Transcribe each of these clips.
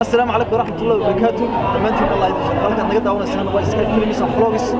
السلام عليكم ورحمة الله وبركاته. دمانتين الله يديك. خلينا نقدر أول سنة ويسكت كل ميسان فلوجس.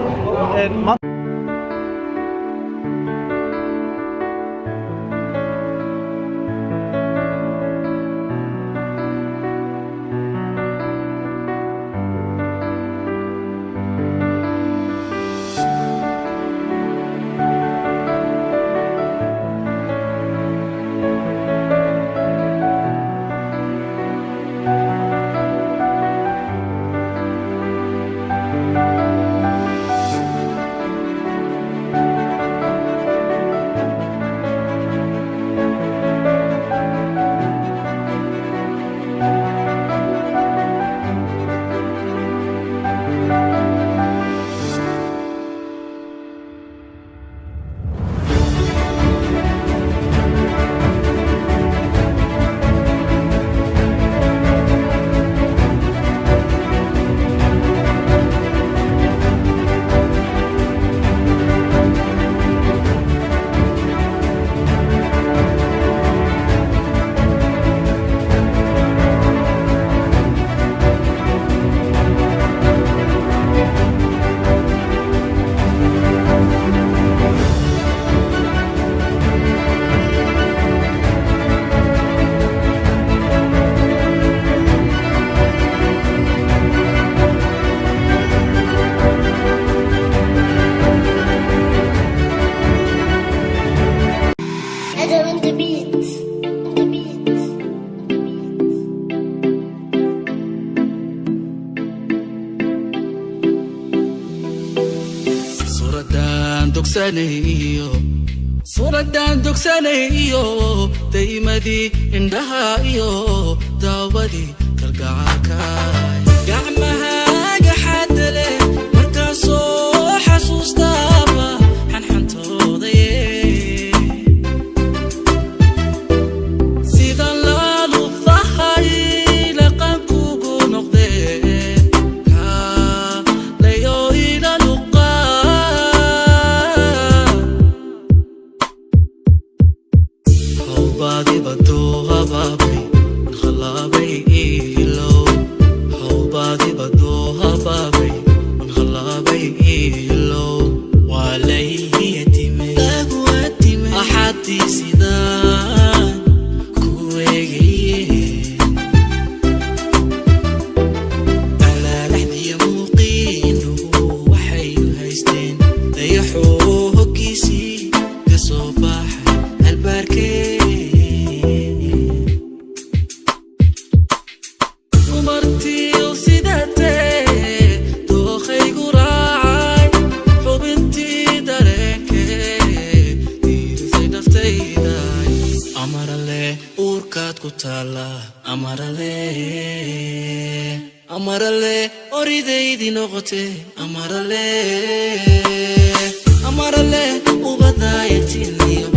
صورتان دوكسانيو دايمدي عندها ايو داودي كالقعاكاي قعمها قحد لي مركاسو حسوس دابا حنحنتو ضيي سيدا لالو الضحاي لقنكوكو نقضي كا ليو إلى badi bado hababi khalabi ilo how badi bado hababi khalabi ilo walay yatime agwatime ahadi sidan kuwegi ala lahdi muqinu waxay haysteen dayaxo kisi kasobax albarke amarale oridaydi noqote amarale ubadayatiniyo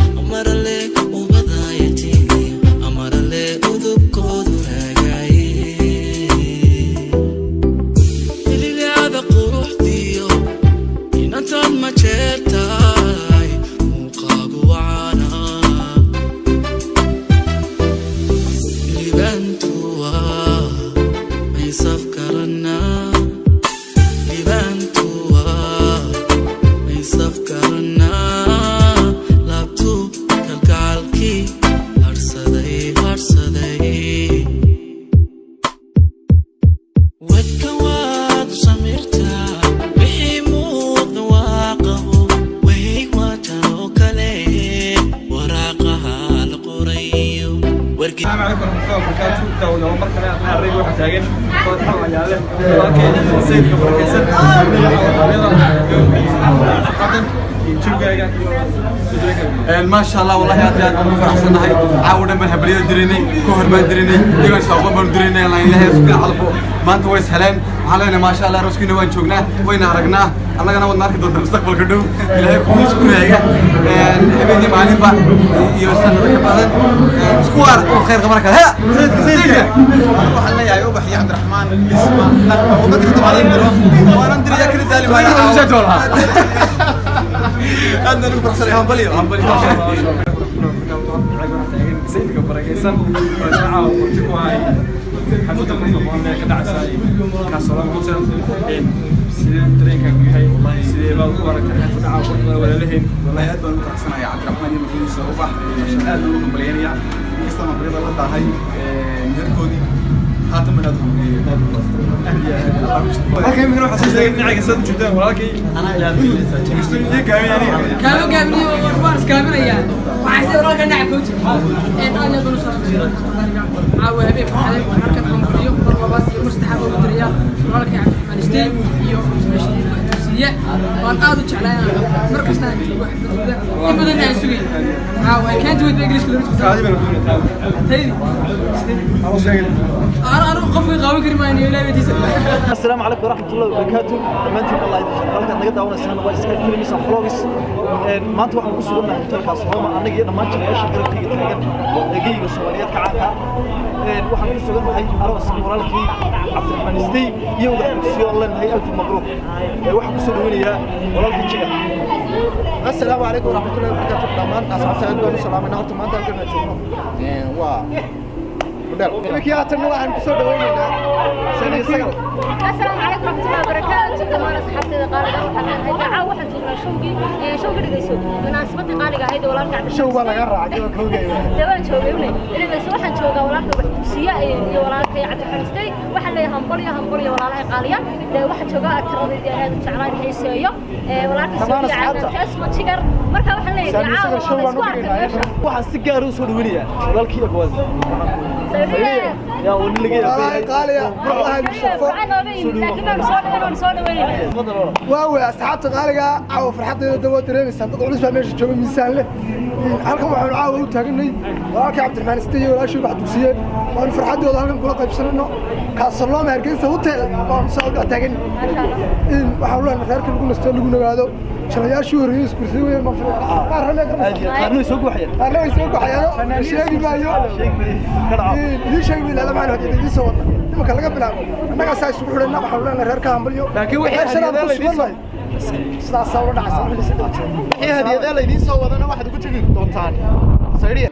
amarale udubkoodu raagaye ililada quruxdiyo inantaan ma jeertaay muuqaagu wacaana libantuwa safkarana libantuwa may safkarana labtu kalgacalki harsaday wadka waad samirta wixii muuqda waa qabo way watanoo kale waraaqaha la qorayo السلام عليكم ورحمة الله وبركاته. كونوا مركبين مع الرجل وحتاجين فاتحوا عياله لكن سيد كبر حسن ما شاء الله والله يا أخي أنا فرحنا هاي عودة من هبلية دريني كهر من دريني يوم سوق من دريني الله يلهي سبحانه على ما أنت ويس هلين علينا ما شاء الله رزقنا وين شوقنا وين هرقنا الله كنا ودنا نركض المستقبل كله يلهي كل شكر هيك أبيني معلم بقى يوصل ركبان سكوار خير خبرك ها زيد وحنا يا أيوب يا عبد الرحمن اسمه وقد كتب عليه درو وأنا ندري يا كل ذلك ما يعرف أنا نقول فرصة هم بلي ما شاء الله سيد كبر حسن وجماعة وكتبوا هاي حفظ المنظمة كدع ساي كسران مثلا سيدي درينك بيهاي سيدي بقى ورك حفظ عاقل ولا لهن والله aad baan u faraxsanahay Cabdiraxmaan iyo Madiisa ubax aad ugu hambalyeynaya isla markii la tahay meherkoodii haatan manaad halkay mid waxa soo sheegay dhinaca sad jidaan walaalkay ana ilaalinaysa jimistooyin gaabiyay gaabiyay warbaas gaabinaya waxa soo walaalka dhinaca coach aan la doono soo caawa habeen xalay halkan qombiyo warbaas iyo mustaxab ugu diriya walaalka Cabdiraxmaan Istiin iyo siya waan aad u jeclahay markasta aan joogo xafladda in badan aan sugay caawa كانت ود انجلش كلمه تايدي انا شايل انا قفي قاوي كريمان يا لابتي السلام عليكم ورحمه الله وبركاته دمانتي الله يديك halka naga daawanaysan waa iska filmis vlogs maanta waxaan ku sugannahay hotelkaas Roma anaga iyo dhammaan jilayaasha garabkayga taagan eegayga Soomaaliyeed ka caanka waxaan ku sugannahay aroos walaalkii Cabdiraxmaan Istiin iyo wadaadkiisa leenahay alf mabruuk waxaan ku soo dhaweynayaa walaalkii jiga السلام عليكم ورحمة الله وبركاته. دمان أصحاب سعيد السلام عليكم ورحمة الله وبركاته. واو. بدل. كي أتمنى أن تسود ويننا. السلام عليكم ورحمة الله وبركاته. دمان أصحاب سعيد قارئ وحنا هيدا عاوحة شوقي يسوق مناسبة قارئ هيدا ولا نعرف. شو ولا يرى عجبك هو جاي. دمان شوقي وني. إذا بس واحد شوقه ولا نعرف سياء ولا كي عبدالحميد إسtiin وحنا همبريا ولا له قاليا. ده واحد شوقه أكثر من هذا شعران هيسيا ولا كسمة شجر مركب وحنا waxaan si gaar ah u soo dhaweynaya walaalkii Abwaaz يا ولي قاليا والله مشرفه واو أصحاب قاليا عاو فرحتي دو دريمس dad culus baa meesha jooga miisaan leh halkan waxaan caawa u taagnay walaalkii Cabdiraxmaan Istiin oo ashuu wax dugsiye waan farxadooda halkan kula qaybsanayno kaasalooma Hargeysa hotel oo soo taagan waxaan loo reerka lagu nasto lagu nagaado شرياشو رئيس كرسي وين ما في قارنو يسوق وحيا قارنو يسوق وحيا شيء ما يو ليش شيء لا ما هذا اللي سوى ما كان لقى بلا أنا قاعد أسوق لنا بحاولنا نركب عمليو لكن وحيا شراب والله صار صور نعس هذه اللي سوى أنا واحد قلت لك دون ثاني سريع